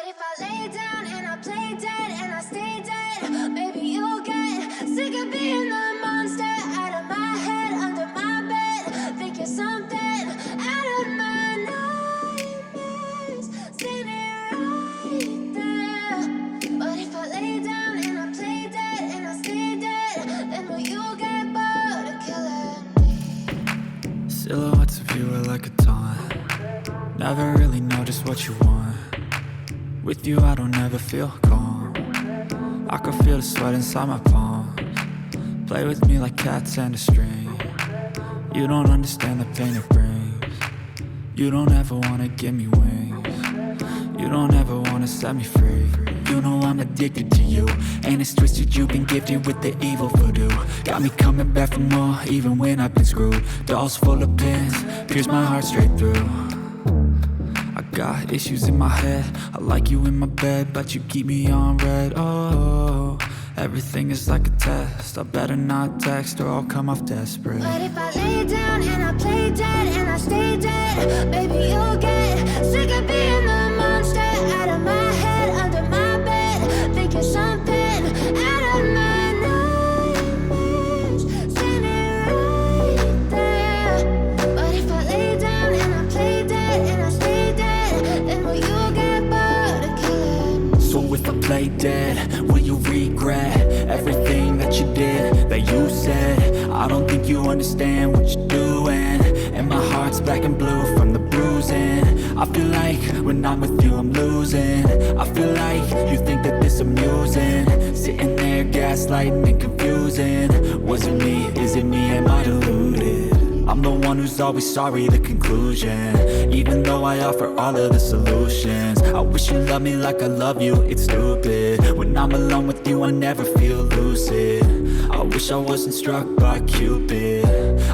if I lay down and I play dead and I stay dead? Maybe you'll get sick of being the monster out of my head, under my bed. Think you're something out of my nightmares, standing right there. But if I lay down and I play dead and I stay dead, then will you get bored of killing me? Silhouettes of you are like a taunt. Never really know just what you want. With you I don't ever feel calm. I can feel the sweat inside my palms. Play with me like cats and a string. You don't understand the pain it brings. You don't ever wanna give me wings. You don't ever wanna set me free. You know I'm addicted to you, and it's twisted, you've been gifted with the evil voodoo. Got me coming back for more, even when I've been screwed. Dolls full of pins, pierce my heart straight through. I got issues in my head, I like you in my bed, but you keep me on red. Oh, everything is like a test, I better not text or I'll come off desperate. But if I lay down and I play dead and I stay dead, baby you'll get sick of being the monster out of my head, under my bed. Think you're something out of my nightmares, standing right there. But if I lay down and I play dead and I stay dead, then will you get bored of killing me? So if I play dead, will you regret everything that you did, that you said? I don't think you understand what you're doing, and my heart's black and blue from the bruising. I feel like when I'm with you I'm losing. I feel like you think that this amusing, sitting there gaslighting and confusing. Was it me? Is it me? Am I deluded? I'm the one who's always sorry, the conclusion, even though I offer all of the solutions. I wish you loved me like I love you, it's stupid. When I'm alone with you I never feel lucid. I wish I wasn't struck by Cupid.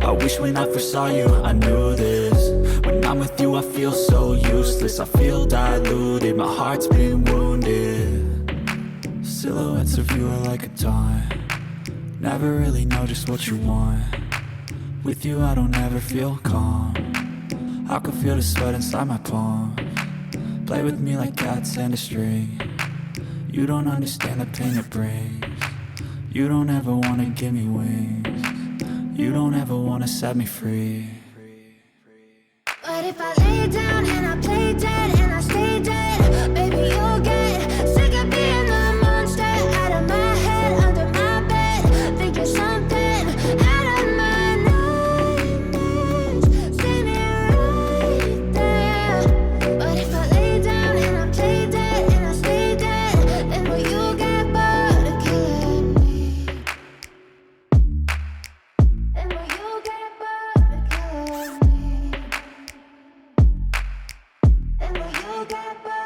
I wish when I first saw you I knew this. When I'm with you I feel so useless, I feel diluted, my heart's been wounded. Silhouettes of you are like a taunt. Never really know just what you want. With you I don't ever feel calm. I can feel the sweat inside my palms. Play with me like cats and a string. You don't understand the pain it brings. You don't ever wanna give me wings. You don't ever wanna set me free. But if I lay down and I play dead and I stay dead, baby you'll get sick of being the monster out of my head, under my bed. Think you're something out of my nightmares, standing right there. But if I lay down and I play dead and I stay dead, then will you get bored of killing me? Then will you get bored of killing me? And will you get bored?